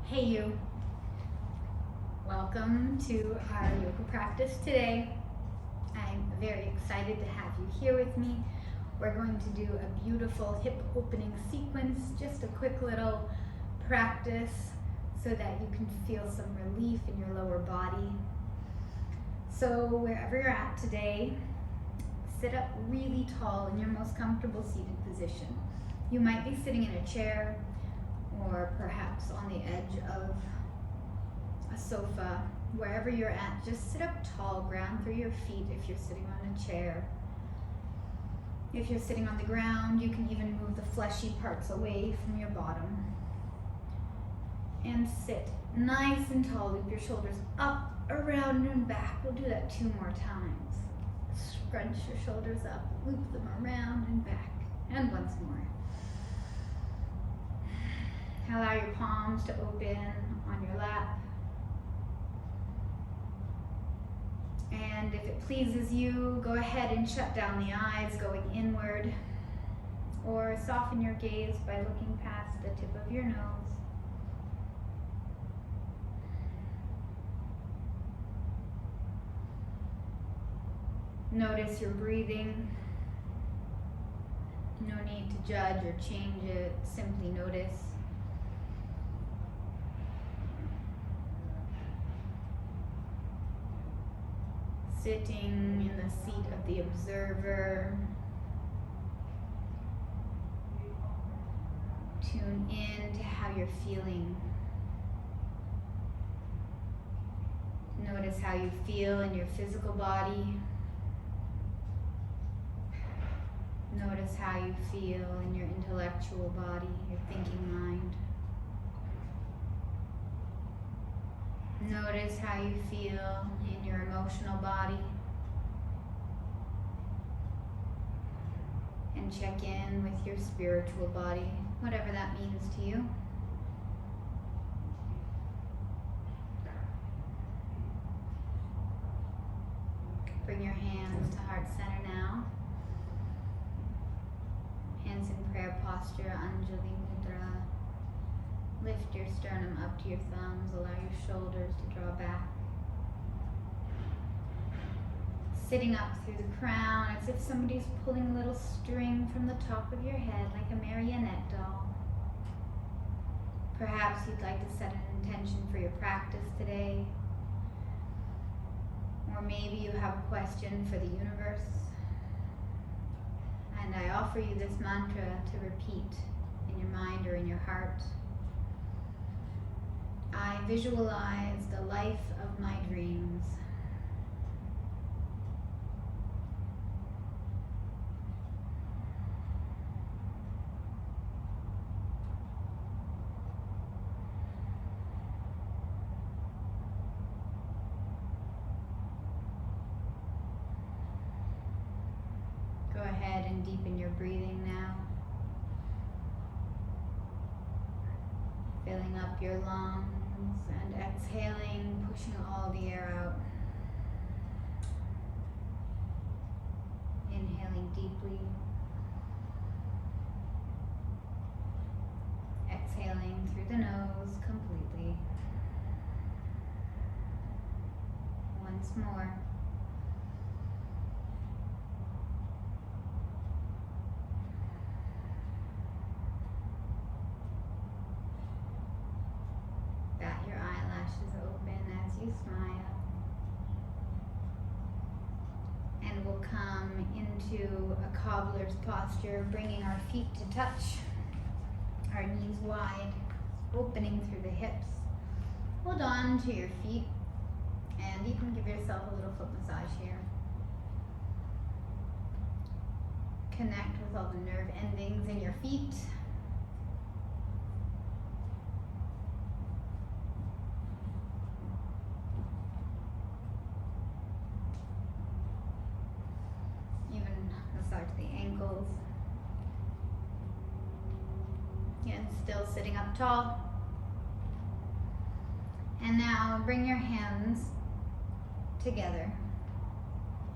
Hey you, welcome to our yoga practice today. I'm very excited to have you here with me. We're going to do a beautiful hip opening sequence, just a quick little practice so that you can feel some relief in your lower body. So wherever you're at today, sit up really tall in your most comfortable seated position. You might be sitting in a chair or perhaps on the edge of a sofa. Wherever you're at, just sit up tall, ground through your feet if you're sitting on a chair. If you're sitting on the ground, you can even move the fleshy parts away from your bottom. And sit nice and tall, loop your shoulders up, around, and back. We'll do that 2 more times. Scrunch your shoulders up, loop them around and back, and once more. Allow your palms to open on your lap. And if it pleases you, go ahead and shut down the eyes going inward, or soften your gaze by looking past the tip of your nose. Notice your breathing. No need to judge or change it, simply notice. Sitting in the seat of the observer. Tune in to how you're feeling. Notice how you feel in your physical body. Notice how you feel in your intellectual body, your thinking mind. Notice how you feel in your emotional body. And check in with your spiritual body, whatever that means to you. Bring your hands to heart center now. Hands in prayer posture, Anjali Mudra. Lift your sternum up to your thumbs, allow your shoulders to draw back. Sitting up through the crown as if somebody's pulling a little string from the top of your head like a marionette doll. Perhaps you'd like to set an intention for your practice today. Or maybe you have a question for the universe. And I offer you this mantra to repeat in your mind or in your heart. I visualize the life of my dreams. Go ahead and deepen your breathing now. Filling up your lungs and exhaling, pushing all the air out. Inhaling deeply. Exhaling through the nose completely. Once more. Smile. And we'll come into a cobbler's posture, bringing our feet to touch, our knees wide, opening through the hips. Hold on to your feet, and you can give yourself a little foot massage here. Connect with all the nerve endings in your feet. Massage the ankles. And still sitting up tall. And now bring your hands together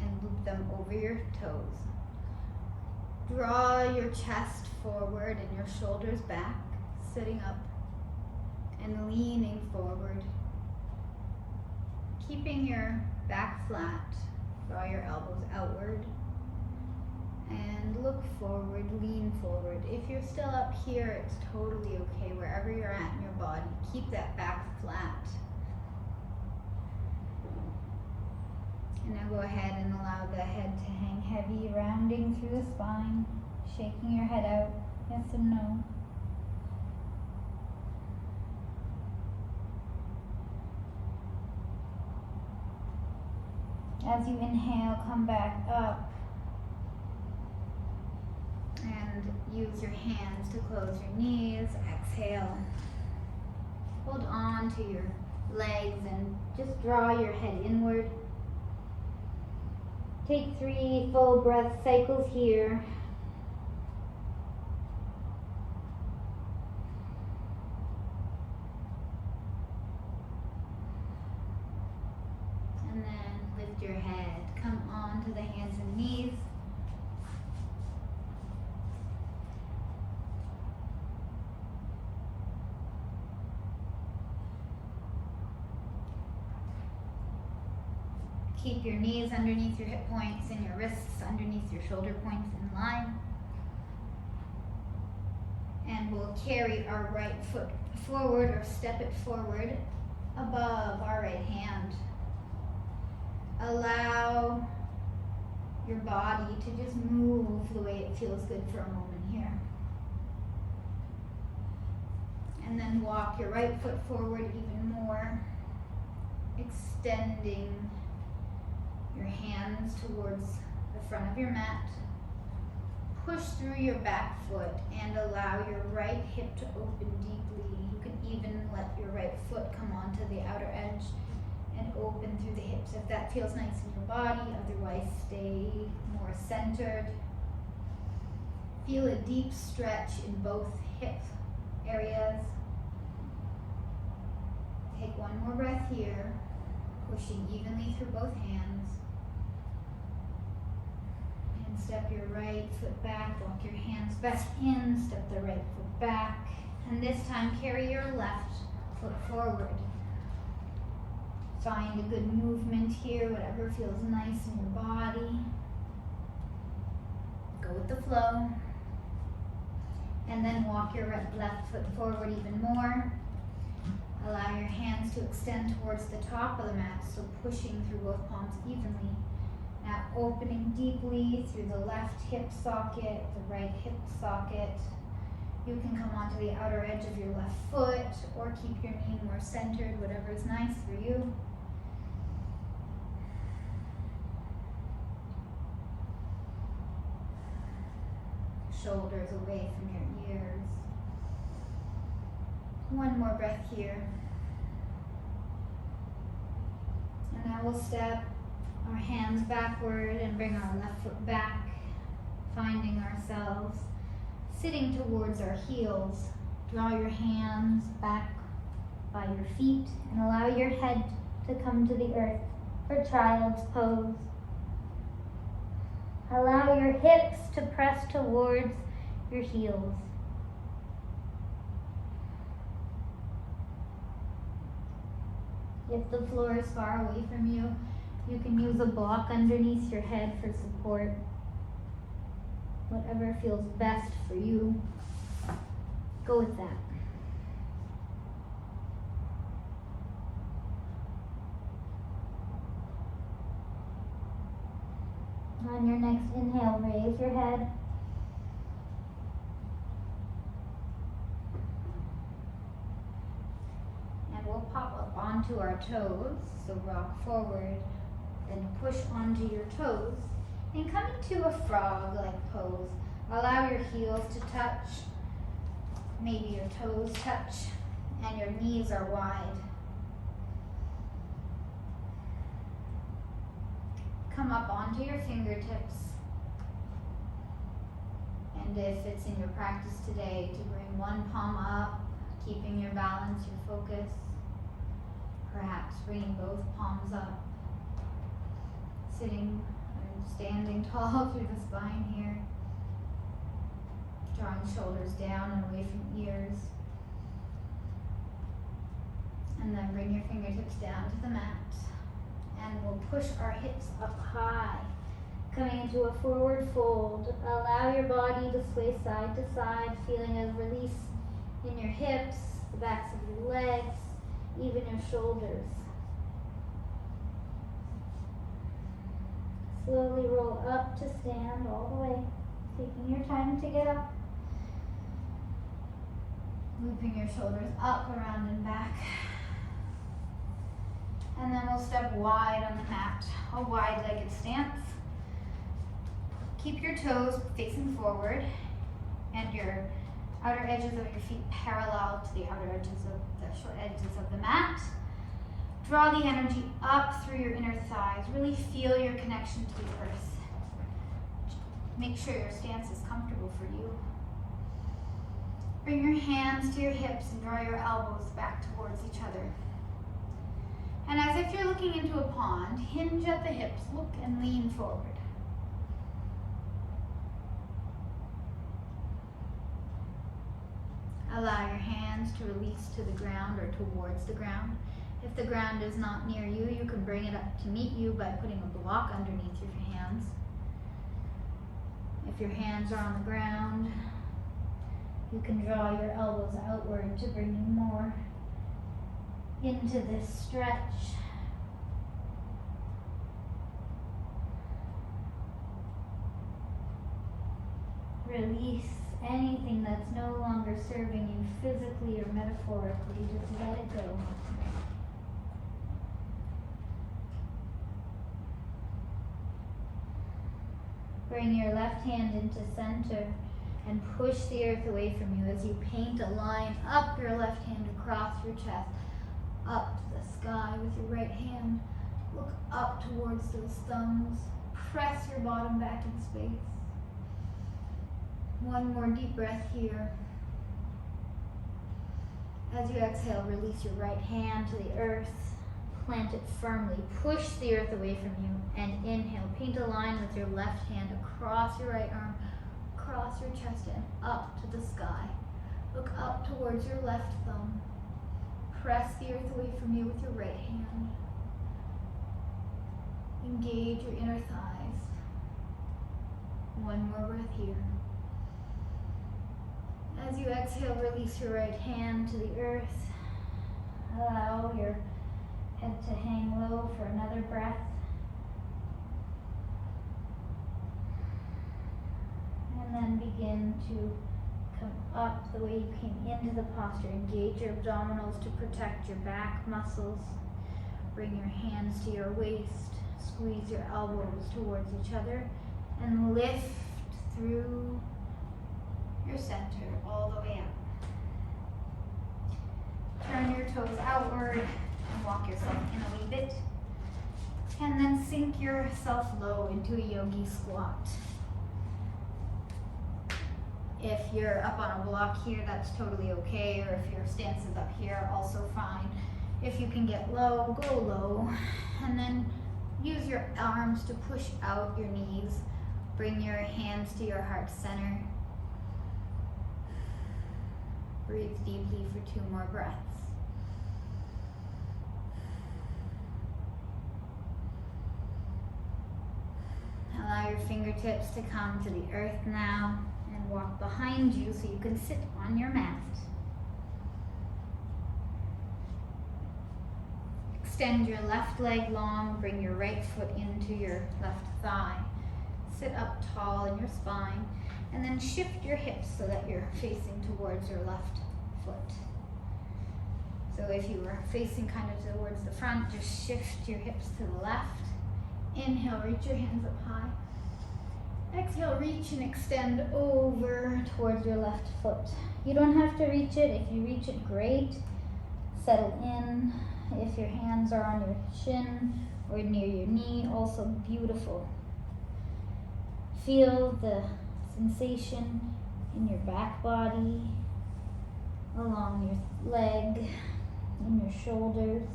and loop them over your toes. Draw your chest forward and your shoulders back, sitting up. and leaning forward. Keeping your back flat, draw your elbows outward and look forward, lean forward. If you're still up here, it's totally okay. Wherever you're at in your body, keep that back flat. And now go ahead and allow the head to hang heavy, rounding through the spine, shaking your head out, yes and no. As you inhale, come back up and use your hands to close your knees. Exhale. Hold on to your legs and just draw your head inward. Take 3 full breath cycles here. And then lift your head. Come on to the hands and knees. Keep your knees underneath your hip points and your wrists underneath your shoulder points in line. And we'll carry our right foot forward or step it forward above our right hand. Allow your body to just move the way it feels good for a moment here. And then walk your right foot forward even more, extending your hands towards the front of your mat. Push through your back foot and allow your right hip to open deeply. You can even let your right foot come onto the outer edge and open through the hips if that feels nice in your body. Otherwise, stay more centered. Feel a deep stretch in both hip areas. Take one more breath here, pushing evenly through both hands. And step your right foot back, walk your hands back in, step the right foot back. And this time, carry your left foot forward. Find a good movement here, whatever feels nice in your body. Go with the flow. And then walk your left foot forward even more. Allow your hands to extend towards the top of the mat, so pushing through both palms evenly. Now opening deeply through the left hip socket, the right hip socket. You can come onto the outer edge of your left foot or keep your knee more centered, whatever is nice for you. Shoulders away from your ears. One more breath here. And now we'll step our hands backward and bring our left foot back, finding ourselves sitting towards our heels. Draw your hands back by your feet and allow your head to come to the earth for child's pose. Allow your hips to press towards your heels. If the floor is far away from you, you can use a block underneath your head for support. Whatever feels best for you, go with that. On your next inhale, raise your head. And we'll pop up onto our toes, so rock forward, then push onto your toes, and come into a frog-like pose. Allow your heels to touch, maybe your toes touch, and your knees are wide. Come up onto your fingertips. And if it's in your practice today, to bring one palm up, keeping your balance, your focus. Perhaps bringing both palms up. Sitting and standing tall through the spine here. Drawing shoulders down and away from ears. And then bring your fingertips down to the mat. And we'll push our hips up high. Coming into a forward fold. Allow your body to sway side to side, feeling a release in your hips, the backs of your legs, even your shoulders. Slowly roll up to stand all the way, taking your time to get up. Looping your shoulders up, around, and back. And then we'll step wide on the mat, a wide-legged stance. Keep your toes facing forward and your outer edges of your feet parallel to the outer edges of the short edges of the mat. Draw the energy up through your inner thighs. Really feel your connection to the earth. Make sure your stance is comfortable for you. Bring your hands to your hips and draw your elbows back towards each other. And as if you're looking into a pond, hinge at the hips, look and lean forward. Allow your hands to release to the ground or towards the ground. If the ground is not near you, you can bring it up to meet you by putting a block underneath your hands. If your hands are on the ground, you can draw your elbows outward to bring you more into this stretch. Release anything that's no longer serving you physically or metaphorically. Just let it go. Bring your left hand into center and push the earth away from you as you paint a line up your left hand across your chest, up to the sky with your right hand. Look up towards those thumbs. Press your bottom back in space. One more deep breath here. As you exhale, release your right hand to the earth. Plant it firmly. Push the earth away from you and inhale. Paint a line with your left hand across your right arm, across your chest and up to the sky. Look up towards your left thumb. Press the earth away from you with your right hand. Engage your inner thighs. One more breath here. As you exhale, release your right hand to the earth. Allow your head to hang low for another breath. And then begin to come up the way you came into the posture. Engage your abdominals to protect your back muscles. Bring your hands to your waist. Squeeze your elbows towards each other. And lift through your center all the way up. Turn your toes outward and walk yourself in a wee bit. And then sink yourself low into a yogi squat. If you're up on a block here, that's totally okay, or if your stance is up here, also fine. If you can get low, go low. And then use your arms to push out your knees. Bring your hands to your heart center. Breathe deeply for 2 more breaths. Allow your fingertips to come to the earth now and walk behind you so you can sit on your mat. Extend your left leg long, bring your right foot into your left thigh. Sit up tall in your spine, and then shift your hips so that you're facing towards your left foot. So if you were facing kind of towards the front, just shift your hips to the left. Inhale, reach your hands up high. Exhale, reach and extend over towards your left foot. You don't have to reach it. If you reach it, great. Settle in. If your hands are on your shin or near your knee, also beautiful. Feel the sensation in your back body, along your leg, in your shoulders.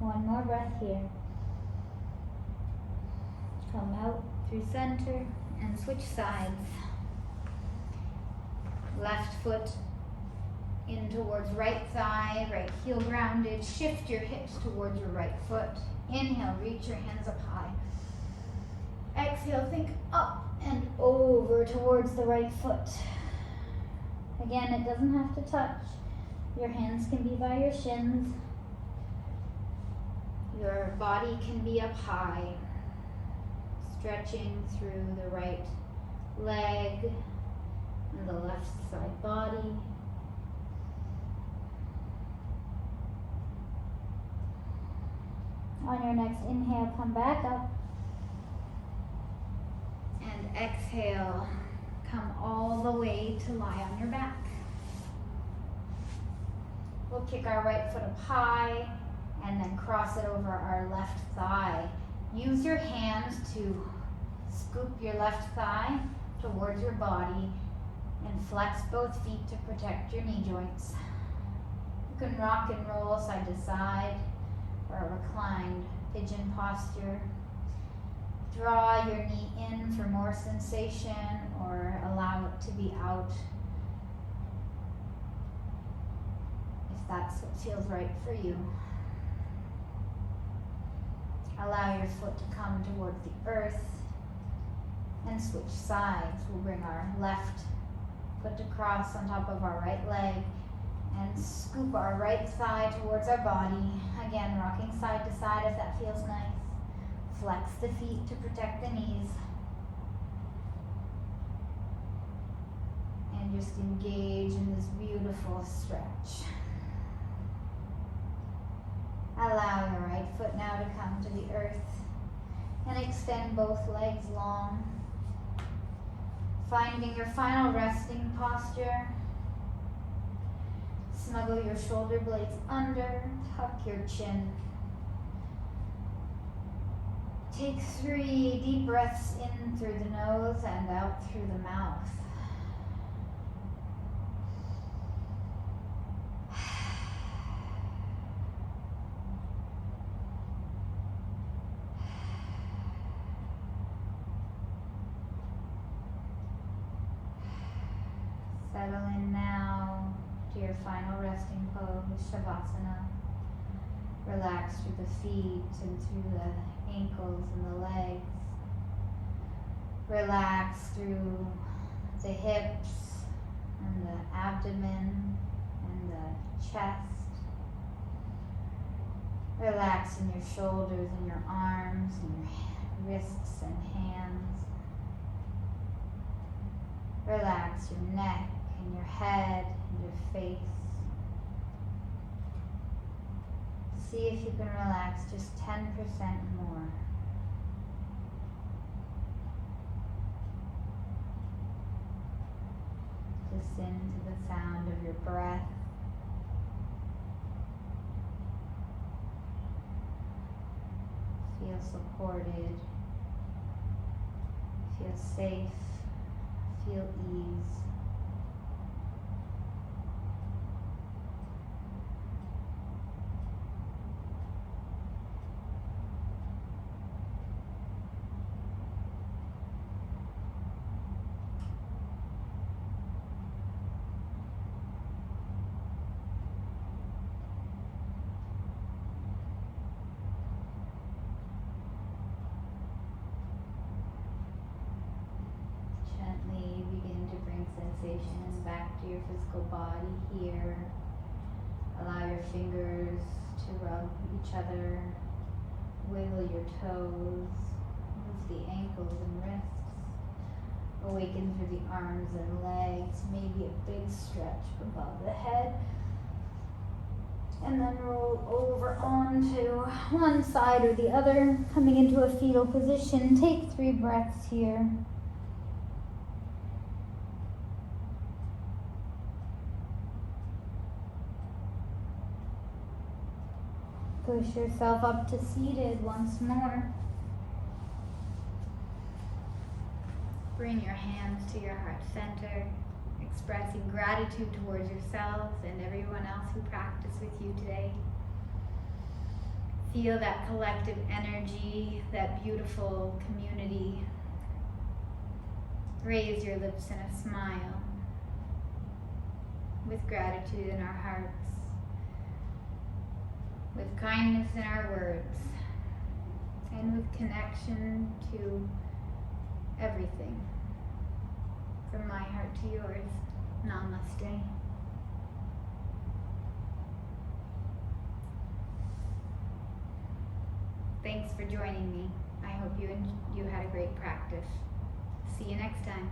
One more breath here. Come out through center and switch sides. Left foot in towards right thigh, right heel grounded. Shift your hips towards your right foot. Inhale, reach your hands up high. Exhale, think up and over towards the right foot. Again, it doesn't have to touch. Your hands can be by your shins. Your body can be up high. Stretching through the right leg and the left side body. On your next inhale, come back up. And exhale, come all the way to lie on your back. We'll kick our right foot up high and then cross it over our left thigh. Use your hands to scoop your left thigh towards your body and flex both feet to protect your knee joints. You can rock and roll side to side or a reclined pigeon posture. Draw your knee in for more sensation or allow it to be out if that's what feels right for you. Allow your foot to come towards the earth and switch sides. We'll bring our left foot across on top of our right leg and scoop our right thigh towards our body. Again, rocking side to side if that feels nice. Flex the feet to protect the knees. And just engage in this beautiful stretch. Allow your right foot now to come to the earth and extend both legs long. Finding your final resting posture. Snuggle your shoulder blades under, tuck your chin. Take 3 deep breaths in through the nose and out through the mouth. Settle in now to your final resting pose, Shavasana. Relax through the feet and through the ankles and the legs. Relax through the hips and the abdomen and the chest. Relax in your shoulders and your arms and your wrists and hands. Relax your neck and your head and your face. See if you can relax just 10% more. Listen to the sound of your breath. Feel supported. Feel safe. Feel ease. Sensations back to your physical body here. Allow your fingers to rub each other. Wiggle your toes. Move the ankles and wrists. Awaken through the arms and legs. Maybe a big stretch above the head. And then roll over onto one side or the other, coming into a fetal position. Take 3 breaths here. Push yourself up to seated once more. Bring your hands to your heart center, expressing gratitude towards yourselves and everyone else who practiced with you today. Feel that collective energy, that beautiful community. Raise your lips in a smile. with gratitude in our hearts, with kindness in our words, and with connection to everything. From my heart to yours, namaste. Thanks for joining me. I hope you had a great practice. See you next time.